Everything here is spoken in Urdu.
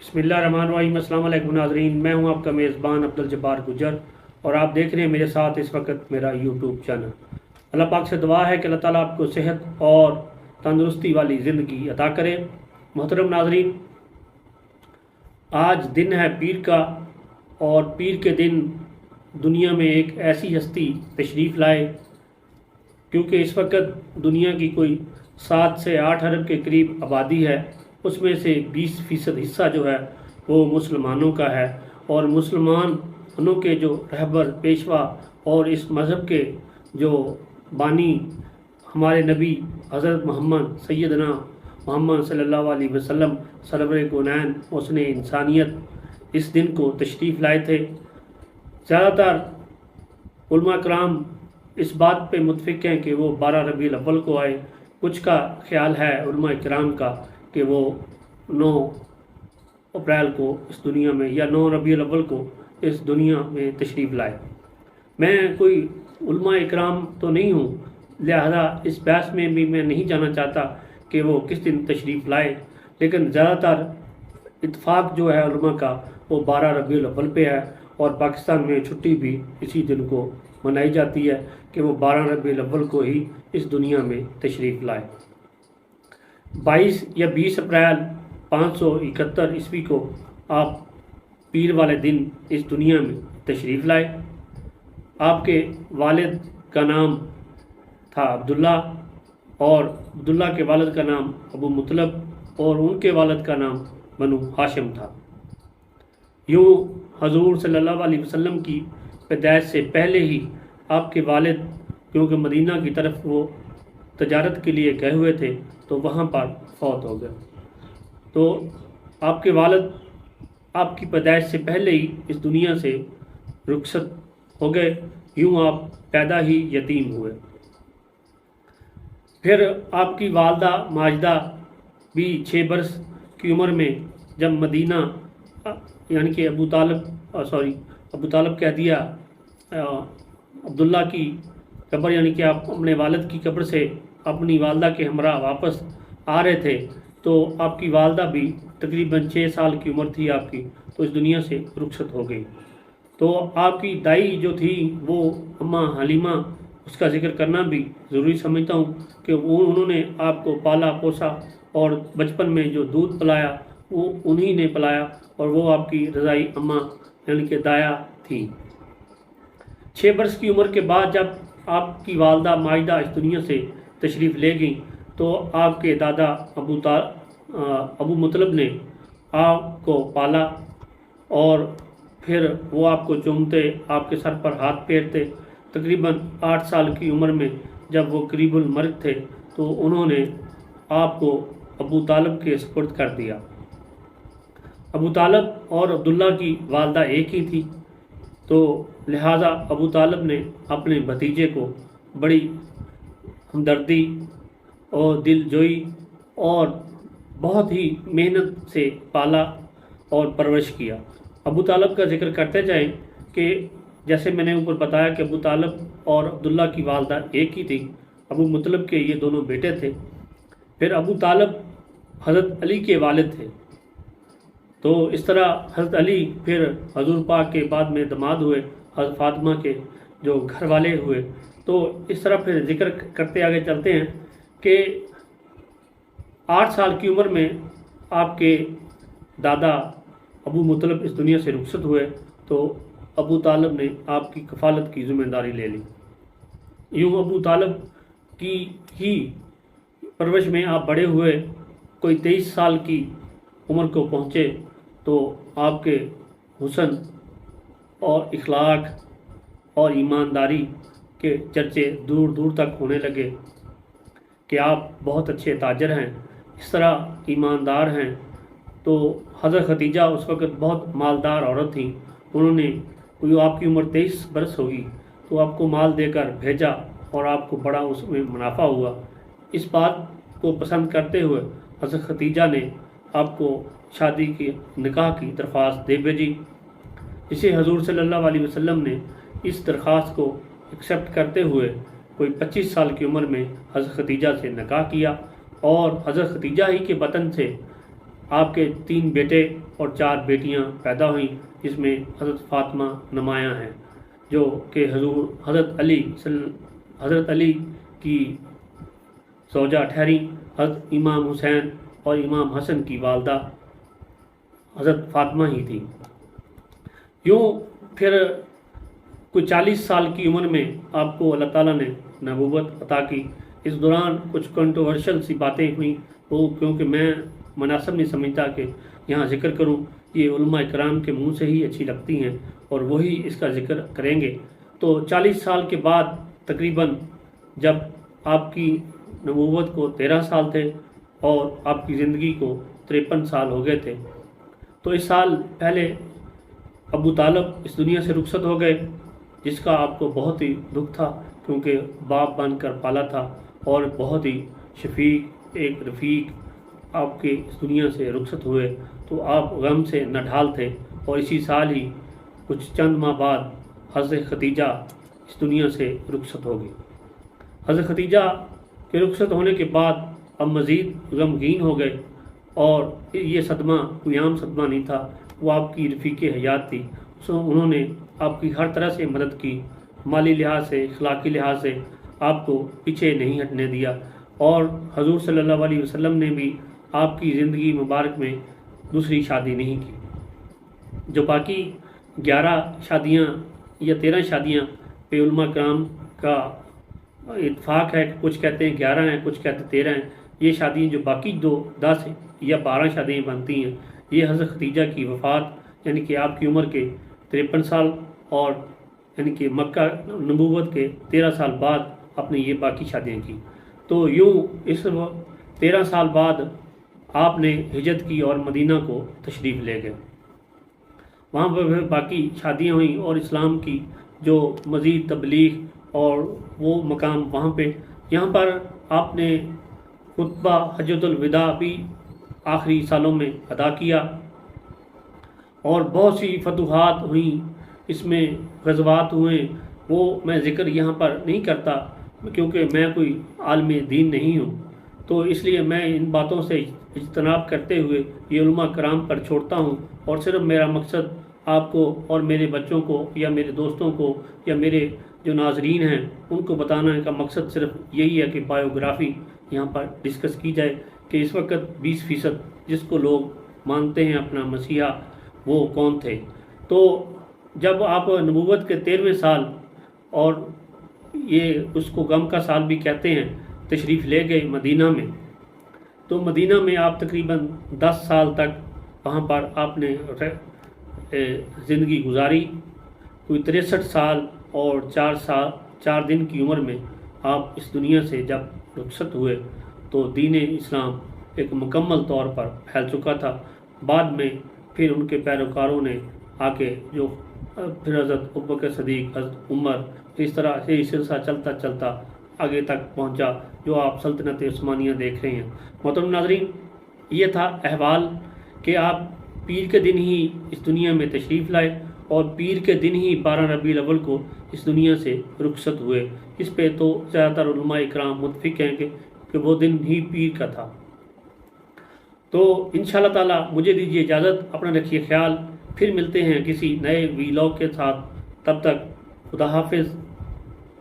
بسم اللہ الرحمن الرحیم۔ السلام علیکم ناظرین، میں ہوں آپ کا میزبان عبدالجبار گجر اور آپ دیکھ رہے ہیں میرے ساتھ اس وقت میرا یوٹیوب چینل۔ اللہ پاک سے دعا ہے کہ اللہ تعالیٰ آپ کو صحت اور تندرستی والی زندگی عطا کرے۔ محترم ناظرین، آج دن ہے پیر کا، اور پیر کے دن دنیا میں ایک ایسی ہستی تشریف لائے، کیونکہ اس وقت دنیا کی کوئی 7 سے 8 ارب کے قریب آبادی ہے، اس میں سے 20% حصہ جو ہے وہ مسلمانوں کا ہے، اور مسلمانوں کے جو رہبر پیشوا اور اس مذہب کے جو بانی ہمارے نبی حضرت محمد سیدنا محمد صلی اللہ علیہ وسلم سرور کونین حسن انسانیت اس دن کو تشریف لائے تھے۔ زیادہ تر علماء کرام اس بات پہ متفق ہیں کہ وہ 12 ربیع الاول کو آئے، کچھ کا خیال ہے علماء کرام کا کہ وہ 9 اپریل کو اس دنیا میں یا 9 ربیع الاول کو اس دنیا میں تشریف لائے۔ میں کوئی علماء اکرام تو نہیں ہوں، لہذا اس بحث میں بھی میں نہیں جانا چاہتا کہ وہ کس دن تشریف لائے، لیکن زیادہ تر اتفاق جو ہے علماء کا وہ 12 ربیع الاول پہ ہے، اور پاکستان میں چھٹی بھی اسی دن کو منائی جاتی ہے کہ وہ 12 ربیع الاول کو ہی اس دنیا میں تشریف لائے۔ 22 یا 20 اپریل 571 عیسوی کو آپ پیر والے دن اس دنیا میں تشریف لائے۔ آپ کے والد کا نام تھا عبداللہ، اور عبداللہ کے والد کا نام ابو مطلب، اور ان کے والد کا نام بنو ہاشم تھا۔ یوں حضور صلی اللہ علیہ وسلم کی پیدائش سے پہلے ہی آپ کے والد، کیونکہ مدینہ کی طرف وہ تجارت کے لیے گئے ہوئے تھے، تو وہاں پر فوت ہو گئے۔ تو آپ کے والد آپ کی پیدائش سے پہلے ہی اس دنیا سے رخصت ہو گئے، یوں آپ پیدا ہی یتیم ہوئے۔ پھر آپ کی والدہ ماجدہ بھی 6 برس کی عمر میں جب مدینہ، یعنی کہ ابو طالب کہہ دیا، عبداللہ کی قبر، یعنی کہ آپ اپنے والد کی قبر سے اپنی والدہ کے ہمراہ واپس آ رہے تھے، تو آپ کی والدہ بھی تقریباً 6 سال کی عمر تھی آپ کی، تو اس دنیا سے رخصت ہو گئی۔ تو آپ کی دائی جو تھی وہ اماں حلیمہ، اس کا ذکر کرنا بھی ضروری سمجھتا ہوں کہ انہوں نے آپ کو پالا پوسا، اور بچپن میں جو دودھ پلایا وہ انہی نے پلایا، اور وہ آپ کی رضائی اماں یعنی کہ دایا تھی۔ 6 برس کی عمر کے بعد جب آپ کی والدہ ماجدہ اس دنیا سے تشریف لے گئیں، تو آپ کے دادا ابو مطلب نے آپ کو پالا، اور پھر وہ آپ کو چومتے، آپ کے سر پر ہاتھ پھیرتے۔ تقریباً 8 سال کی عمر میں جب وہ قریب المرگ تھے، تو انہوں نے آپ کو ابو طالب کے سپرد کر دیا۔ ابو طالب اور عبداللہ کی والدہ ایک ہی تھی، تو لہٰذا ابو طالب نے اپنے بھتیجے کو بڑی ہمدردی اور دل جوئی اور بہت ہی محنت سے پالا اور پرورش کیا۔ ابو طالب کا ذکر کرتے جائیں کہ جیسے میں نے اوپر بتایا کہ ابو طالب اور عبداللہ کی والدہ ایک ہی تھی، ابو مطلب کے یہ دونوں بیٹے تھے۔ پھر ابو طالب حضرت علی کے والد تھے، تو اس طرح حضرت علی پھر حضور پاک کے بعد میں داماد ہوئے، حضرت فاطمہ کے جو گھر والے ہوئے۔ تو اس طرح پھر ذکر کرتے آگے چلتے ہیں کہ 8 سال کی عمر میں آپ کے دادا ابو مطلب اس دنیا سے رخصت ہوئے، تو ابو طالب نے آپ کی کفالت کی ذمہ داری لے لی۔ یوں ابو طالب کی ہی پرورش میں آپ بڑے ہوئے، کوئی 23 سال کی عمر کو پہنچے تو آپ کے حسن اور اخلاق اور ایمانداری کے چرچے دور دور تک ہونے لگے کہ آپ بہت اچھے تاجر ہیں، اس طرح ایماندار ہیں۔ تو حضرت خدیجہ اس وقت بہت مالدار عورت تھیں، انہوں نے کوئی آپ کی عمر 23 برس ہوگی تو آپ کو مال دے کر بھیجا، اور آپ کو بڑا اس میں منافع ہوا۔ اس بات کو پسند کرتے ہوئے حضرت خدیجہ نے آپ کو شادی کی نکاح کی درخواست دے بھیجی۔ اسے حضور صلی اللہ علیہ وسلم نے اس درخواست کو ایکسیپٹ کرتے ہوئے کوئی 25 سال کی عمر میں حضرت خدیجہ سے نکاح کیا، اور حضرت خدیجہ ہی کے بطن سے آپ کے 3 بیٹے اور 4 بیٹیاں پیدا ہوئیں، جس میں حضرت فاطمہ نمایاں ہیں، جو کہ حضرت علی کی زوجہ ٹھہری، حضرت امام حسین اور امام حسن کی والدہ حضرت فاطمہ ہی تھی۔ یوں پھر کوئی 40 سال کی عمر میں آپ کو اللہ تعالیٰ نے نبوت عطا کی۔ اس دوران کچھ کنٹروورشل سی باتیں ہوئیں، وہ کیونکہ میں مناسب نہیں سمجھتا کہ یہاں ذکر کروں، یہ علماء کرام کے منہ سے ہی اچھی لگتی ہیں اور وہی اس کا ذکر کریں گے۔ تو 40 سال کے بعد تقریباً جب آپ کی نبوت کو 13 سال تھے اور آپ کی زندگی کو 53 سال ہو گئے تھے، تو اس سال پہلے ابو طالب اس دنیا سے رخصت ہو گئے، جس کا آپ کو بہت ہی دکھ تھا، کیونکہ باپ بن کر پالا تھا اور بہت ہی شفیق ایک رفیق آپ کے اس دنیا سے رخصت ہوئے، تو آپ غم سے نہ ڈھال تھے۔ اور اسی سال ہی کچھ چند ماہ بعد حضرت خدیجہ اس دنیا سے رخصت ہو گئی۔ حضرت خدیجہ کے رخصت ہونے کے بعد اب مزید غمگین ہو گئے، اور یہ صدمہ کوئی عام صدمہ نہیں تھا، وہ آپ کی رفیق حیات تھی۔ انہوں نے آپ کی ہر طرح سے مدد کی، مالی لحاظ سے، اخلاقی لحاظ سے آپ کو پیچھے نہیں ہٹنے دیا، اور حضور صلی اللہ علیہ وسلم نے بھی آپ کی زندگی مبارک میں دوسری شادی نہیں کی۔ جو باقی 11 شادیاں یا 13 شادیاں پہ علماء کرام کا اتفاق ہے، کچھ کہتے ہیں 11 ہیں، کچھ کہتے ہیں 13 ہیں، یہ شادیاں جو باقی 10 یا 12 شادیاں بنتی ہیں، یہ حضرت خدیجہ کی وفات یعنی کہ آپ کی عمر کے 53 سال اور یعنی کہ مکہ نبوت کے 13 سال بعد آپ نے یہ باقی شادیاں کی۔ تو یوں اس 13 سال بعد آپ نے ہجرت کی اور مدینہ کو تشریف لے گئے۔ وہاں پر باقی شادیاں ہوئیں اور اسلام کی جو مزید تبلیغ اور وہ مقام وہاں پہ، یہاں پر آپ نے خطبہ حجۃ الوداع بھی آخری سالوں میں ادا کیا، اور بہت سی فتوحات ہوئیں، اس میں غزوات ہوئے، وہ میں ذکر یہاں پر نہیں کرتا کیونکہ میں کوئی عالم دین نہیں ہوں، تو اس لیے میں ان باتوں سے اجتناب کرتے ہوئے یہ علماء کرام پر چھوڑتا ہوں، اور صرف میرا مقصد آپ کو اور میرے بچوں کو یا میرے دوستوں کو یا میرے جو ناظرین ہیں ان کو بتانے کا مقصد صرف یہی ہے کہ بایوگرافی یہاں پر ڈسکس کی جائے کہ اس وقت 20% جس کو لوگ مانتے ہیں اپنا مسیحا، وہ کون تھے۔ تو جب آپ نبوت کے 13ویں سال، اور یہ اس کو غم کا سال بھی کہتے ہیں، تشریف لے گئے مدینہ میں، تو مدینہ میں آپ تقریباً 10 سال تک وہاں پر آپ نے زندگی گزاری۔ کوئی 63 سال اور 4 دن کی عمر میں آپ اس دنیا سے جب رخصت ہوئے تو دین اسلام ایک مکمل طور پر پھیل چکا تھا۔ بعد میں پھر ان کے پیروکاروں نے آ کے جو پھر حضرت ابوبکر صدیق، حضرت عمر، اس طرح سے یہ سلسلہ چلتا چلتا آگے تک پہنچا جو آپ سلطنت عثمانیہ دیکھ رہے ہیں۔ محترم ناظرین، یہ تھا احوال کہ آپ پیر کے دن ہی اس دنیا میں تشریف لائے اور پیر کے دن ہی 12 ربیع الاول کو اس دنیا سے رخصت ہوئے۔ اس پہ تو زیادہ تر علماء اکرام متفق ہیں کہ وہ دن ہی پیر کا تھا۔ تو انشاءاللہ تعالی مجھے دیجیے اجازت، اپنا رکھیے خیال، پھر ملتے ہیں کسی نئے ویلاگ کے ساتھ، تب تک خدا حافظ۔